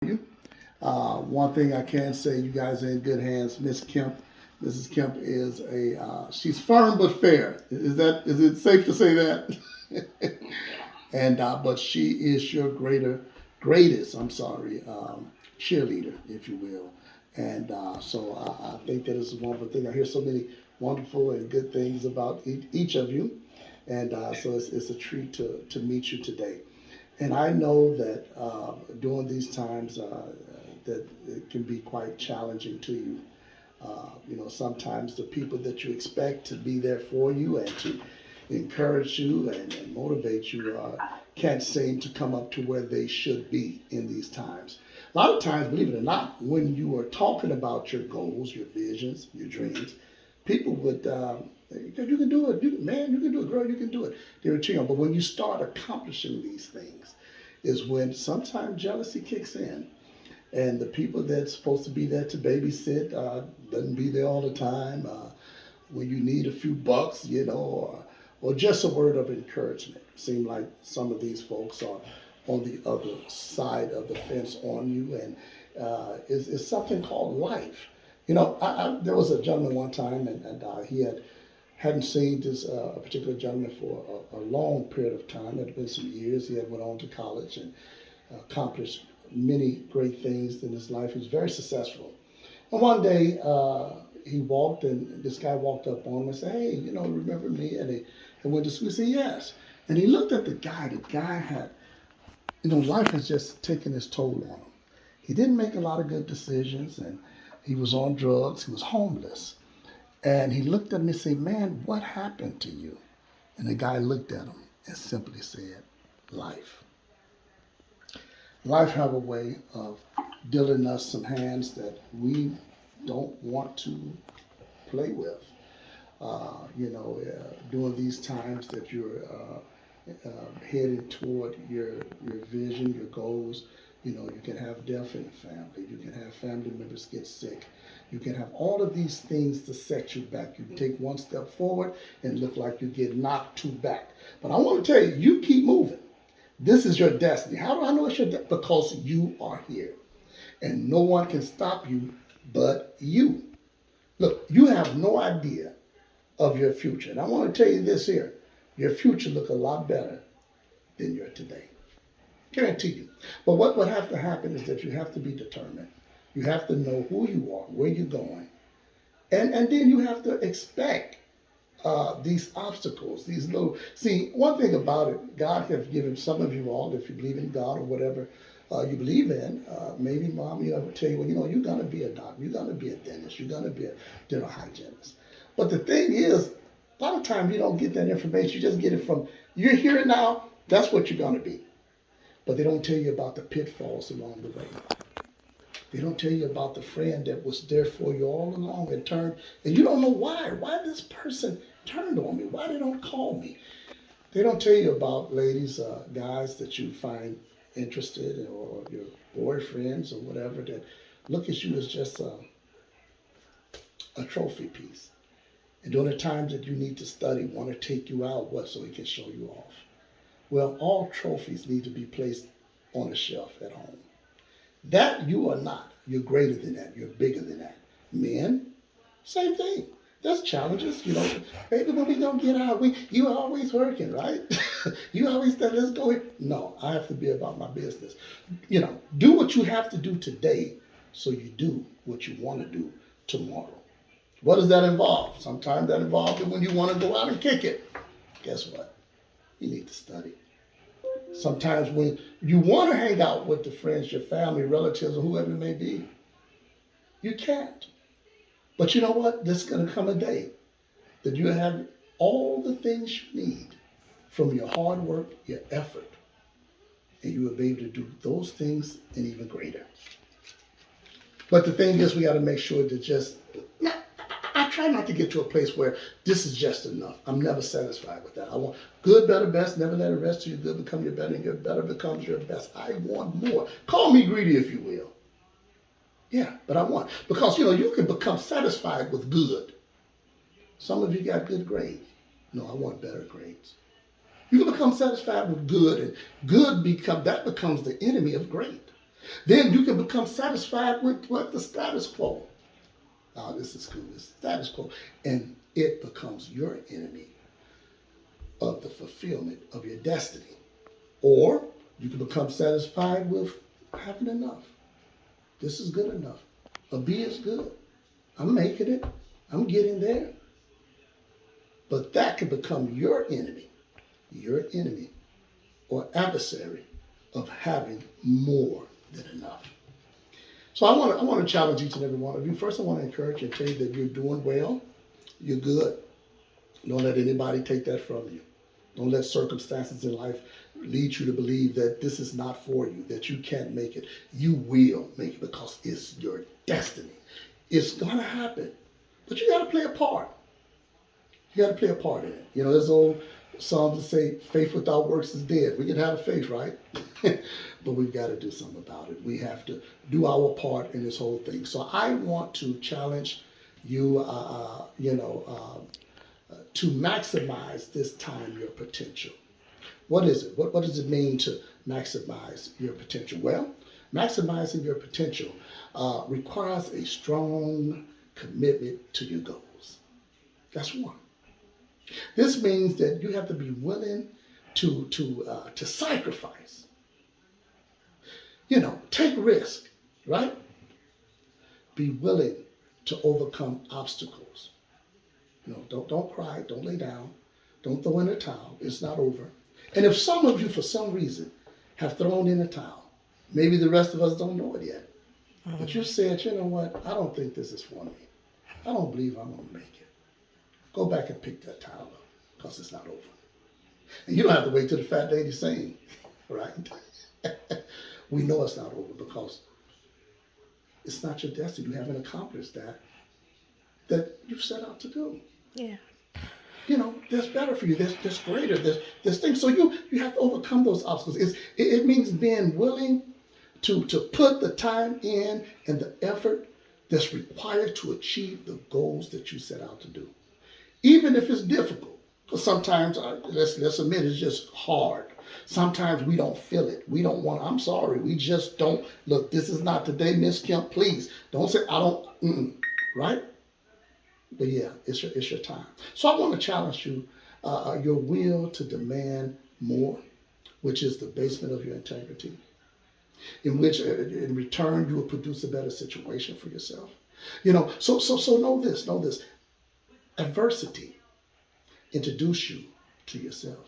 you. One thing I can say, you guys are in good hands. Mrs. Kemp is she's firm but fair. Is it safe to say that? And but she is your greatest. I'm sorry, cheerleader, if you will. And so I think that is a wonderful thing. I hear so many wonderful and good things about each of you, and so it's a treat to meet you today. And I know that during these times that it can be quite challenging to you. Sometimes the people that you expect to be there for you and to encourage you and motivate you can't seem to come up to where they should be in these times. A lot of times, believe it or not, when you are talking about your goals, your visions, your dreams, people would, you can do it, man, you can do it, girl, you can do it. They would cheer on. But when you start accomplishing these things, is when sometimes jealousy kicks in and the people that's supposed to be there to babysit doesn't be there all the time. When you need a few bucks, or just a word of encouragement. It seems like some of these folks are on the other side of the fence on you, and it's something called life. There was a gentleman one time, and he hadn't seen this particular gentleman for a long period of time. It had been some years. He had went on to college and accomplished many great things in his life. He was very successful. And one day he walked, and this guy walked up on him and said, "Hey, remember me?" And he went to school. He said, "Yes." And he looked at the guy. The guy had, life has just taken its toll on him. He didn't make a lot of good decisions, and he was on drugs. He was homeless. And he looked at me and said, "Man, what happened to you?" And the guy looked at him and simply said, "Life." Life have a way of dealing us some hands that we don't want to play with. During these times that you're headed toward your vision, your goals, you can have death in the family. You can have family members get sick. You can have all of these things to set you back. You take one step forward and look like you get knocked two back. But I want to tell you, you keep moving. This is your destiny. How do I know it's your destiny? Because you are here. And no one can stop you but you. Look, you have no idea of your future. And I want to tell you this here. Your future look a lot better than your today. Guarantee you. But what would have to happen is that you have to be determined. You have to know who you are, where you're going. And then you have to expect these obstacles, these little. See, one thing about it, God has given some of you all, if you believe in God or whatever you believe in, maybe mom, would tell you, well, you're going to be a doctor, you're going to be a dentist, you're going to be a dental hygienist. But the thing is, a lot of times you don't get that information. You just get it from, you're here now, that's what you're going to be. But they don't tell you about the pitfalls along the way. They don't tell you about the friend that was there for you all along and turned, and you don't know why. Why this person turned on me? Why they don't call me? They don't tell you about ladies, guys that you find interested or your boyfriends or whatever that look at you as just a trophy piece. And during the times that you need to study, want to take you out, so he can show you off. Well, all trophies need to be placed on a shelf at home. That you are not. You're greater than that. You're bigger than that. Men, same thing. There's challenges, Maybe when we gonna get out, you always working, right? You always say, let's go here. No, I have to be about my business. Do what you have to do today so you do what you want to do tomorrow. What does that involve? Sometimes that involves when you want to go out and kick it. Guess what? You need to study. Sometimes when you want to hang out with the friends, your family, relatives, or whoever it may be, you can't. But you know what? There's going to come a day that you have all the things you need from your hard work, your effort, and you will be able to do those things and even greater. But the thing is, we got to make sure to I try not to get to a place where this is just enough. I'm never satisfied with that. I want good, better, best. Never let it rest till your good become your better and your better becomes your best. I want more. Call me greedy if you will. Yeah, but I want. Because, you can become satisfied with good. Some of you got good grades. No, I want better grades. You can become satisfied with good, and becomes the enemy of great. Then you can become satisfied with what the status quo. Oh, this is cool. This status quo. And it becomes your enemy of the fulfillment of your destiny. Or you can become satisfied with having enough. This is good enough. A B is good. I'm making it. I'm getting there. But that can become your enemy or adversary of having more than enough. So I want to challenge each and every one of you. First, I want to encourage you and tell you that you're doing well. You're good. Don't let anybody take that from you. Don't let circumstances in life lead you to believe that this is not for you, that you can't make it. You will make it because it's your destiny. It's going to happen. But you got to play a part. You got to play a part in it. You know, there's old songs that say, faith without works is dead. We can have faith, right? But we've got to do something about it. We have to do our part in this whole thing. So I want to challenge you, to maximize this time your potential. What is it? What does it mean to maximize your potential? Well, maximizing your potential requires a strong commitment to your goals. That's one. This means that you have to be willing to sacrifice. Take risk, right? Be willing to overcome obstacles. Don't cry, don't lay down, don't throw in a towel. It's not over. And if some of you, for some reason, have thrown in a towel, maybe the rest of us don't know it yet. But you said, you know what? I don't think this is for me. I don't believe I'm going to make it. Go back and pick that towel up because it's not over. And you don't have to wait till the fat lady sings, right? We know it's not over because it's not your destiny. You haven't accomplished that you've set out to do. Yeah. There's better for you. There's greater. There's things. So you have to overcome those obstacles. It means being willing to put the time in and the effort that's required to achieve the goals that you set out to do. Even if it's difficult. Because sometimes, let's admit, it's just hard. Sometimes we don't feel it. We don't want, I'm sorry, we just don't. Look, this is not today, Miss Kemp, please. Don't say, I don't, right? But yeah, it's your time. So I want to challenge you, your will to demand more, which is the basement of your integrity, in which in return you will produce a better situation for yourself. So know this. Adversity introduce you to yourself.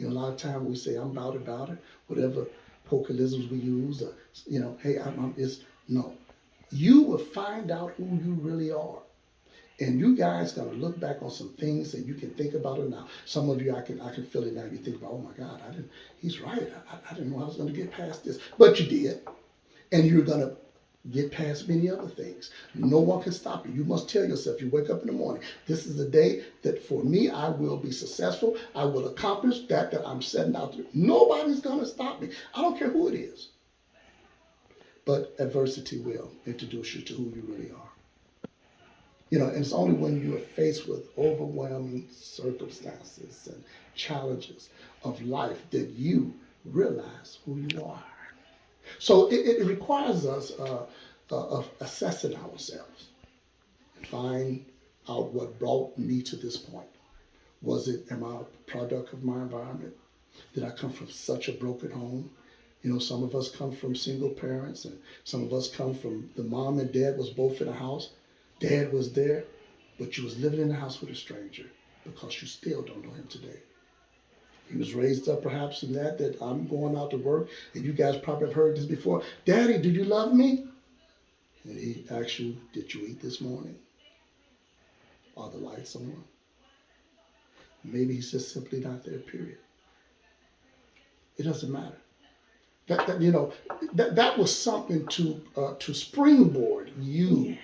A lot of times we say, I'm about it, whatever colloquialisms we use, hey, no. You will find out who you really are. And you guys going to look back on some things and you can think about it now. Some of you, I can feel it now. You think about, oh my God, he's right. I didn't know I was going to get past this. But you did. And you're going to get past many other things. No one can stop you. You must tell yourself, you wake up in the morning, this is the day that for me, I will be successful. I will accomplish that I'm setting out to do. Nobody's going to stop me. I don't care who it is. But adversity will introduce you to who you really are. And it's only when you are faced with overwhelming circumstances and challenges of life that you realize who you are. So it requires us of assessing ourselves, find out what brought me to this point. Am I a product of my environment? Did I come from such a broken home? Some of us come from single parents, and some of us come from the mom and dad was both in the house. Dad was there, but you was living in the house with a stranger because you still don't know him today. He was raised up perhaps in that I'm going out to work, and you guys probably have heard this before. Daddy, do you love me? And he asks you, did you eat this morning? Are the lights on? Maybe he's just simply not there, period. It doesn't matter. That was something to springboard you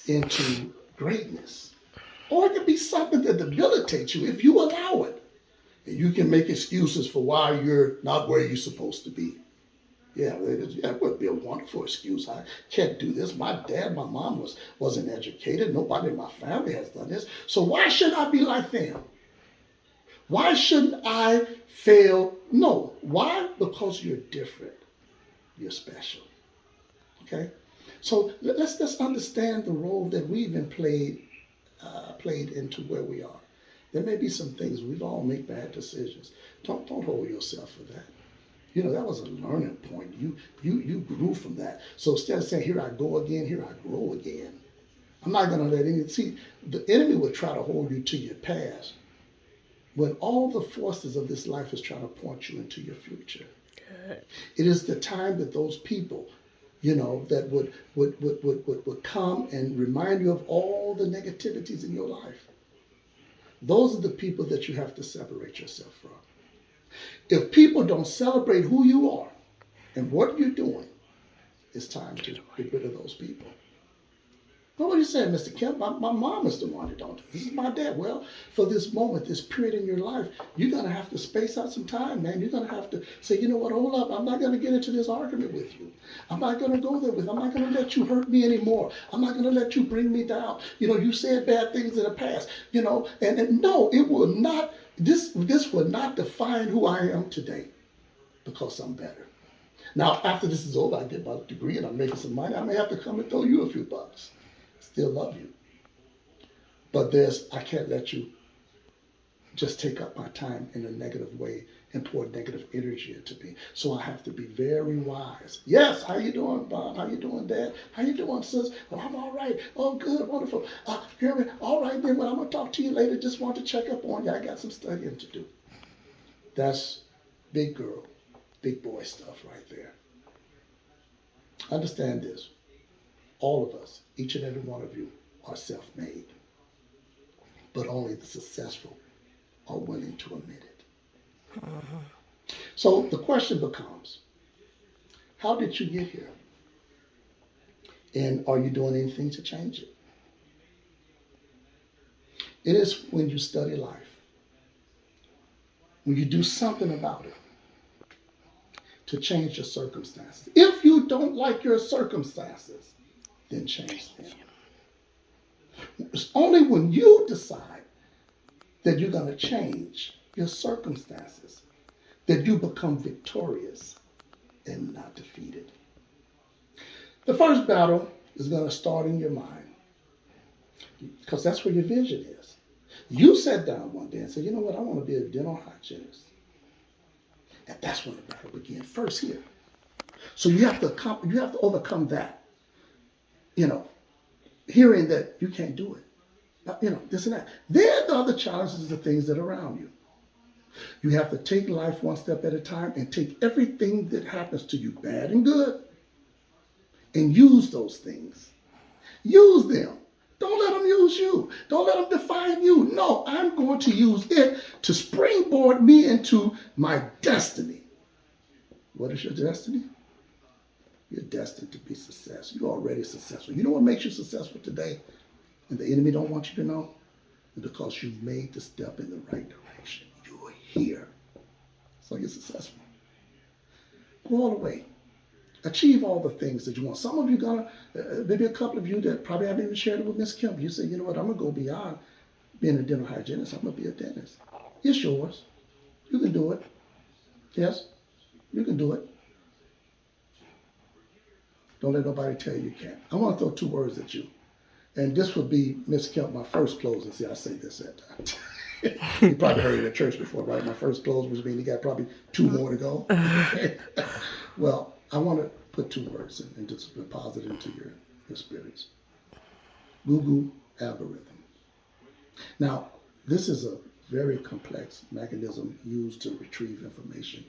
into greatness. Or it could be something that debilitates you if you allow it. And you can make excuses for why you're not where you're supposed to be. Yeah, that would be a wonderful excuse. I can't do this. My mom wasn't educated. Nobody in my family has done this. So why should I be like them? Why shouldn't I fail? No. Why? Because you're different. you're special. Okay? So let's understand the role that we've been played into where we are. There may be some things we've all made bad decisions. Don't hold yourself for that. You know, that was a learning point. You grew from that. So instead of saying, here I go again, here I grow again. I'm not gonna let any see the enemy will try to hold you to your past when all the forces of this life is trying to point you into your future. Good. It is the time that those people, you know, that would come and remind you of all the negativities in your life. Those are the people that you have to separate yourself from. If people don't celebrate who you are and what you're doing, it's time to get rid of those people. But what are you saying, Mr. Kemp? My mom is the one who don't. This is my dad. Well, for this moment, this period in your life, you're going to have to space out some time, man. You're going to have to say, you know what, hold up. I'm not going to get into this argument with you. I'm not going to go there with you. I'm not going to let you hurt me anymore. I'm not going to let you bring me down. You know, you said bad things in the past, you know, and no, it will not, this will not define who I am today because I'm better. Now, after this is over, I get my degree and I'm making some money. I may have to come and throw you a few bucks. Still love you. But I can't let you just take up my time in a negative way and pour negative energy into me. So I have to be very wise. Yes, how you doing, Bob? How you doing, Dad? How you doing, sis? Well, I'm all right. Oh, good, wonderful. Gary, all right then, well, I'm going to talk to you later. Just want to check up on you. I got some studying to do. That's big girl, big boy stuff right there. Understand this. All of us, each and every one of you, are self-made. But only the successful are willing to admit it. So the question becomes, how did you get here? And are you doing anything to change it? It is when you study life, when you do something about it to change your circumstances. If you don't like your circumstances, then change them. It's only when you decide that you're going to change your circumstances that you become victorious and not defeated. The first battle is going to start in your mind because that's where your vision is. You sat down one day and said, you know what, I want to be a dental hygienist. And that's when the battle begins, first here. So you have to overcome that. You know, hearing that you can't do it. You know, this and that. Then the other challenges are the things that are around you. You have to take life one step at a time and take everything that happens to you, bad and good, and use those things. Use them. Don't let them use you. Don't let them define you. No, I'm going to use it to springboard me into my destiny. What is your destiny? You're destined to be successful. You're already successful. You know what makes you successful today? And the enemy don't want you to know? It's because you've made the step in the right direction. You're here. So you're successful. Go all the way. Achieve all the things that you want. Some of you maybe a couple of you that probably haven't even shared it with Miss Kemp. You say, you know what, I'm going to go beyond being a dental hygienist. I'm going to be a dentist. It's yours. You can do it. Yes, you can do it. Don't let nobody tell you can't. I want to throw two words at you. And this would be, Miss Kemp, my first closing. See, I say this at times. You probably heard it at church before, right? My first close, which means you got probably two more to go. Okay. Well, I want to put two words and just deposit into your spirits. Google algorithm. Now, this is a very complex mechanism used to retrieve information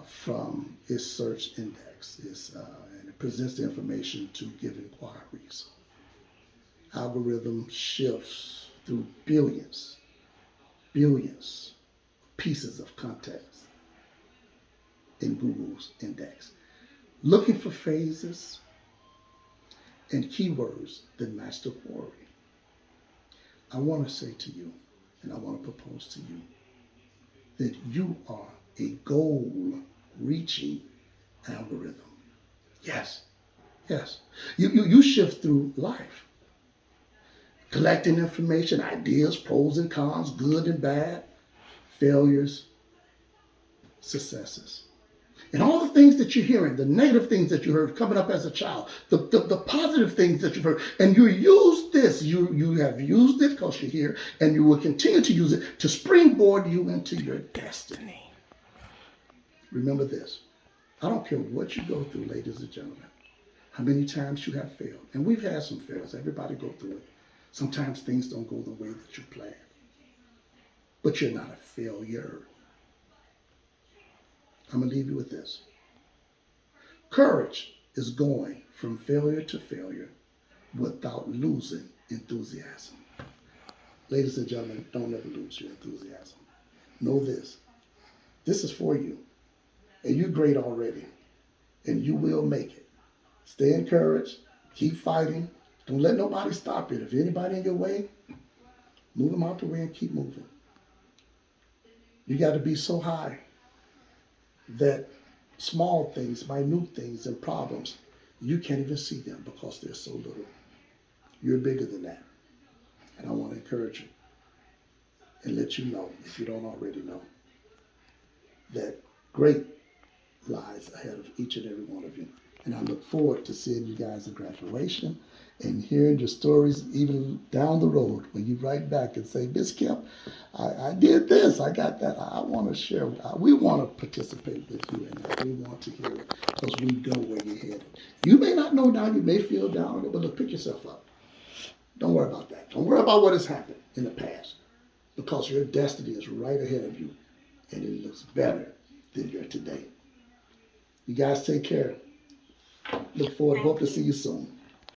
from its search index. And it presents the information to give inquiries. Algorithm shifts through billions pieces of context in Google's index, looking for phrases and keywords that match the query. I want to say to you, and I want to propose to you, that you are a goal-reaching algorithm. Yes. You shift through life, collecting information, ideas, pros and cons, good and bad, failures, successes. And all the things that you're hearing, the negative things that you heard coming up as a child, the positive things that you've heard, and you use this, you have used it because you're here, and you will continue to use it to springboard you into your destiny. Remember this. I don't care what you go through, ladies and gentlemen, how many times you have failed. And we've had some fails. Everybody go through it. Sometimes things don't go the way that you planned. But you're not a failure. I'm going to leave you with this. Courage is going from failure to failure without losing enthusiasm. Ladies and gentlemen, don't ever lose your enthusiasm. Know this. This is for you. And you're great already. And you will make it. Stay encouraged. Keep fighting. Don't let nobody stop it. If anybody in your way, move them out the way and keep moving. You got to be so high that small things, minute things, and problems, you can't even see them because they're so little. You're bigger than that. And I want to encourage you and let you know, if you don't already know, that great lies ahead of each and every one of you. And I look forward to seeing you guys at graduation and hearing your stories even down the road when you write back and say, Miss Kemp, I did this, I got that. I want to share. We want to participate with you in that. We want to hear it because we know where you're headed. You may not know now, you may feel down, but look, pick yourself up. Don't worry about that. Don't worry about what has happened in the past because your destiny is right ahead of you and it looks better than your today. You guys take care. Look forward. Hope to see you soon.